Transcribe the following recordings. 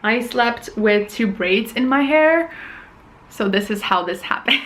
I slept with 2 braids in my hair, so this is how this happened.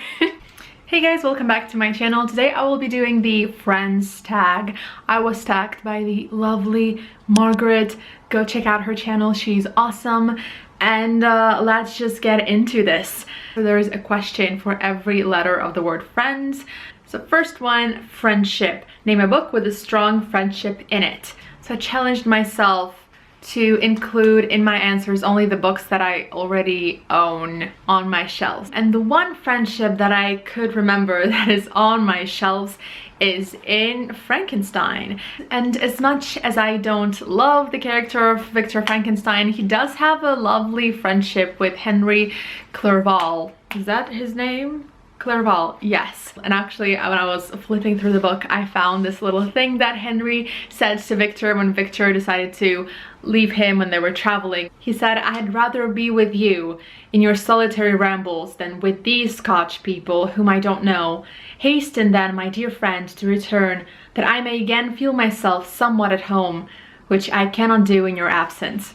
Hey guys, welcome back to my channel. Today I will be doing the Friends tag. I was tagged by the lovely Margaret. Go check out her channel, she's awesome. And let's just get into this. So there's a question for every letter of the word friends. So first one, friendship. Name a book with a strong friendship in it. So I challenged myself to include in my answers only the books that I already own on my shelves. And the one friendship that I could remember that is on my shelves is in Frankenstein. And as much as I don't love the character of Victor Frankenstein, he does have a lovely friendship with Henry Clerval. Is that his name? Clerval, yes. And actually, when I was flipping through the book, I found this little thing that Henry said to Victor when Victor decided to leave him when they were traveling. He said, "I'd rather be with you in your solitary rambles than with these Scotch people whom I don't know. Hasten then, my dear friend, to return, that I may again feel myself somewhat at home, which I cannot do in your absence."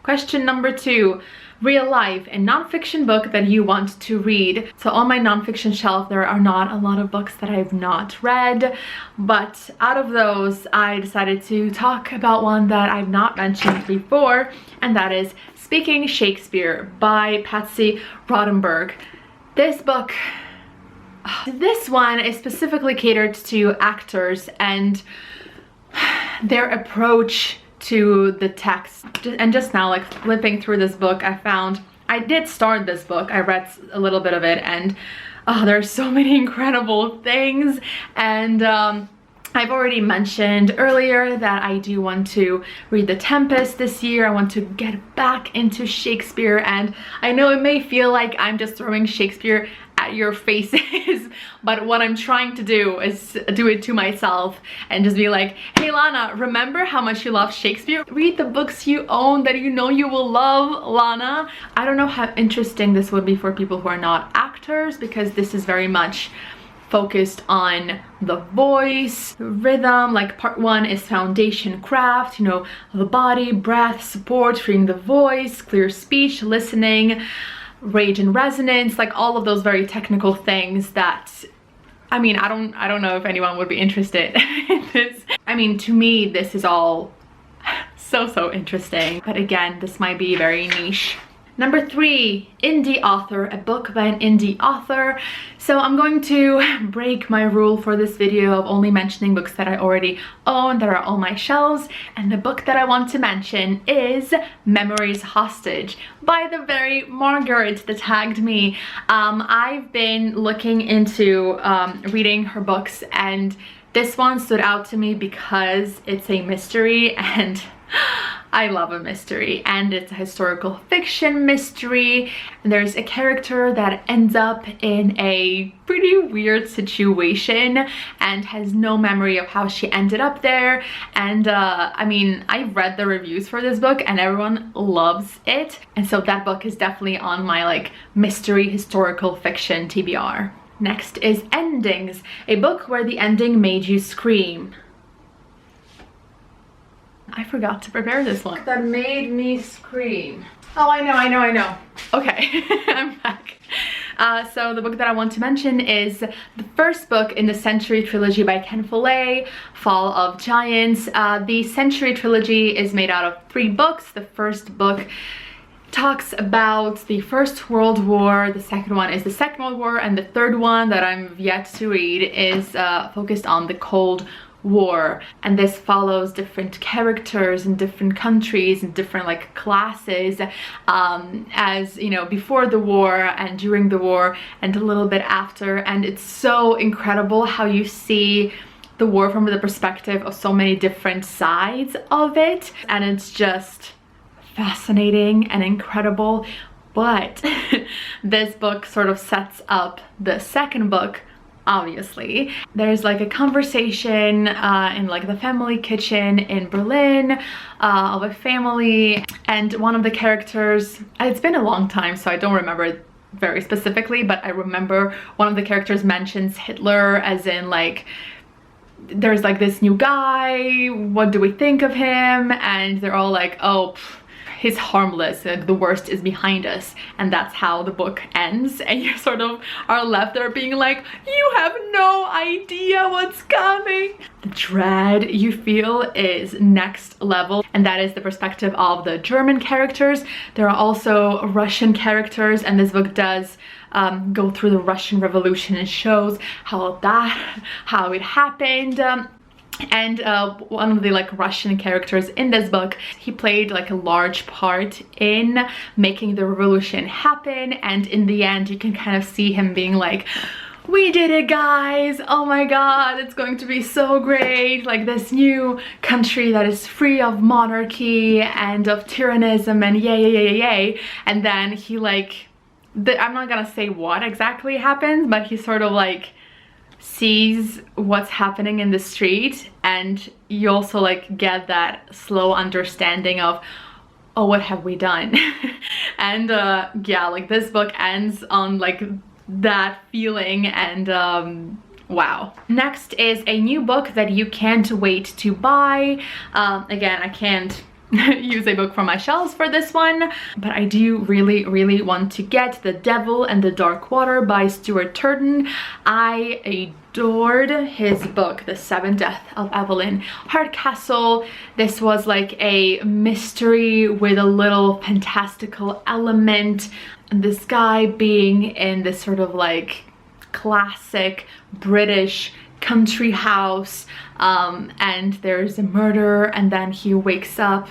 Question number 2. Real life and non-fiction book that you want to read. So on my non-fiction shelf there are not a lot of books that I've not read, but out of those I decided to talk about one that I've not mentioned before, and that is Speaking Shakespeare by Patsy Rodenburg. This book, this one is specifically catered to actors and their approach to the text. And just now, like flipping through this book, I did start this book, I read a little bit of it, and there's so many incredible things. And I've already mentioned earlier that I do want to read The Tempest this year. I want to get back into Shakespeare, and I know it may feel like I'm just throwing Shakespeare at your faces, but what I'm trying to do is do it to myself and just be like, hey Lana, remember how much you love Shakespeare? Read the books you own that you know you will love, Lana. I don't know how interesting this would be for people who are not actors, because this is very much focused on the voice, rhythm. Like part 1 is foundation craft, you know, the body, breath, support, freeing the voice, clear speech, listening, rage and resonance, like all of those very technical things that, I mean, I don't know if anyone would be interested in this. I mean, to me, this is all so interesting, but again, this might be very niche. Number 3, indie author, a book by an indie author. So I'm going to break my rule for this video of only mentioning books that I already own, that are on my shelves. And the book that I want to mention is Memories Hostage by the very Margaret that tagged me. I've been looking into reading her books, and this one stood out to me because it's a mystery, and I love a mystery, and it's a historical fiction mystery. And there's a character that ends up in a pretty weird situation and has no memory of how she ended up there. And I mean, I've read the reviews for this book and everyone loves it, and so that book is definitely on my like mystery historical fiction TBR. Next is Endings, a book where the ending made you scream. I forgot to prepare this one. That made me scream. Oh, I know. Okay, I'm back. So the book that I want to mention is the first book in the Century Trilogy by Ken Follett, Fall of Giants. The Century Trilogy is made out of 3 books. The first book talks about the First World War, the second one is the Second World War, and the third one that I'm yet to read is focused on the Cold War. And this follows different characters in different countries and different like classes, as you know, before the war and during the war and a little bit after. And it's so incredible how you see the war from the perspective of so many different sides of it, and it's just fascinating and incredible. But this book sort of sets up the second book. Obviously, there's like a conversation in like the family kitchen in Berlin of a family, and one of the characters, it's been a long time so I don't remember it very specifically, but I remember one of the characters mentions Hitler, as in like there's like this new guy, what do we think of him? And they're all like, oh, he's harmless, like the worst is behind us, and that's how the book ends. And you sort of are left there being like, you have no idea what's coming. The dread you feel is next level, and that is the perspective of the German characters. There are also Russian characters, and this book does go through the Russian Revolution and shows how it happened. And one of the like Russian characters in this book, he played like a large part in making the revolution happen, and in the end you can kind of see him being like, we did it, guys, oh my god, it's going to be so great, like this new country that is free of monarchy and of tyrannism, and yay. And then he like, I'm not gonna say what exactly happens, but he sort of like sees what's happening in the street, and you also like get that slow understanding of, oh, what have we done? And yeah, like this book ends on like that feeling, and wow. Next is a new book that you can't wait to buy. Again, I can't use a book from my shelves for this one, but I do really want to get The Devil and the Dark Water by Stuart Turton. I adored his book, The Seven Deaths of Evelyn Hardcastle. This was like a mystery with a little fantastical element, and this guy being in this sort of like classic British country house, and there's a murder, and then he wakes up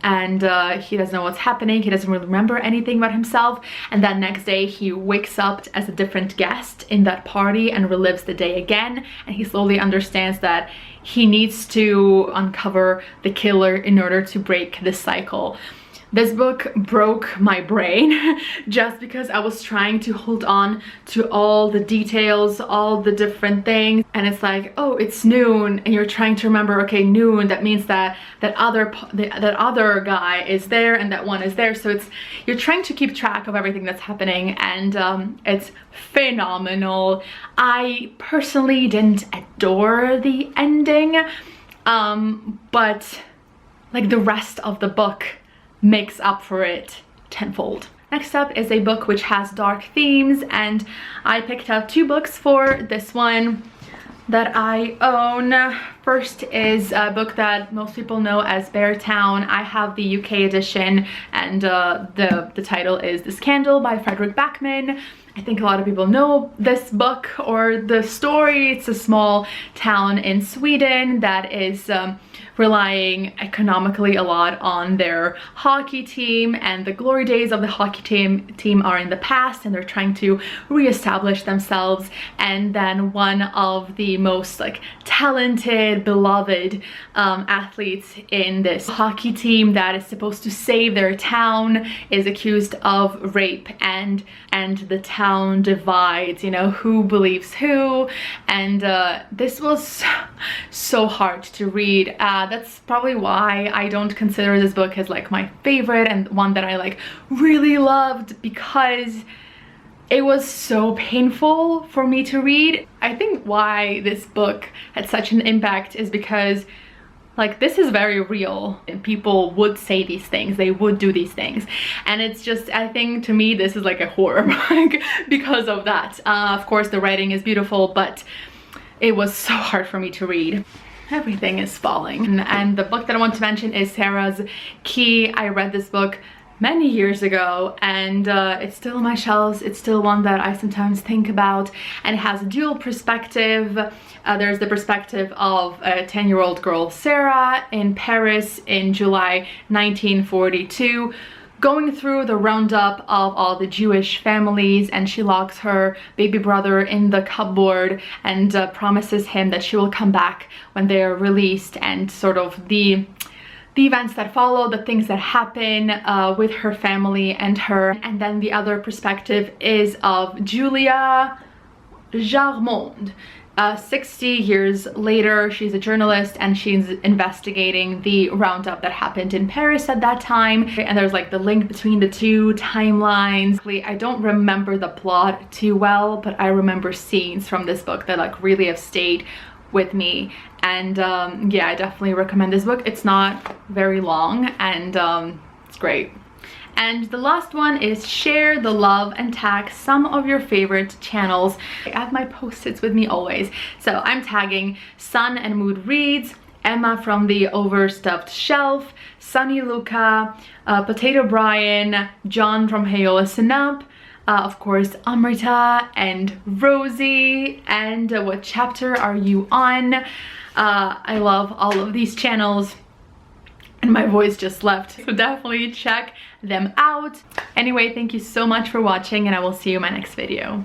and he doesn't know what's happening. He doesn't really remember anything about himself, and then next day he wakes up as a different guest in that party and relives the day again, and he slowly understands that he needs to uncover the killer in order to break this cycle. This book broke my brain just because I was trying to hold on to all the details, all the different things, and it's like, oh, it's noon, and you're trying to remember, okay, noon, that means that that other guy is there and that one is there, so it's, you're trying to keep track of everything that's happening, and it's phenomenal. I personally didn't adore the ending, but like the rest of the book makes up for it tenfold. Next up is a book which has dark themes, and I picked up two books for this one that I own. First is a book that most people know as Beartown. I have the UK edition, and the title is The Scandal by Fredrik Backman. I think a lot of people know this book or the story. It's a small town in Sweden that is relying economically a lot on their hockey team, and the glory days of the hockey team are in the past, and they're trying to reestablish themselves. And then one of the most like talented, beloved athletes in this hockey team that is supposed to save their town is accused of rape, and the town divides, you know, who believes who. And this was so hard to read. That's probably why I don't consider this book as like my favorite and one that I like really loved, because it was so painful for me to read. I think why this book had such an impact is because like this is very real, and people would say these things, they would do these things, and it's just, I think to me this is like a horror book because of that. Of course the writing is beautiful, but it was so hard for me to read. Everything is falling. And the book that I want to mention is Sarah's Key. I read this book many years ago, and it's still on my shelves. It's still one that I sometimes think about, and it has a dual perspective. There's the perspective of a 10-year-old girl, Sarah, in Paris in July 1942, going through the roundup of all the Jewish families, and she locks her baby brother in the cupboard and promises him that she will come back when they are released, and sort of the events that follow, the things that happen with her family and her. And then the other perspective is of Julia Jarmond. 60 years later, she's a journalist, and she's investigating the roundup that happened in Paris at that time. And there's like the link between the two timelines. I don't remember the plot too well, but I remember scenes from this book that like really have stayed with me. And yeah, I definitely recommend this book. It's not very long, and It's great. And the last one is share the love and tag some of your favorite channels. I have my post-its with me always. So I'm tagging Sun and Mood Reads, Emma from the Overstuffed Shelf, Sunny Luca, Potato Brian, John from Hey Listen Up, of course Amrita and Rosie, and what chapter are you on? I love all of these channels. And my voice just left, so definitely check them out. Anyway, thank you so much for watching, and I will see you in my next video.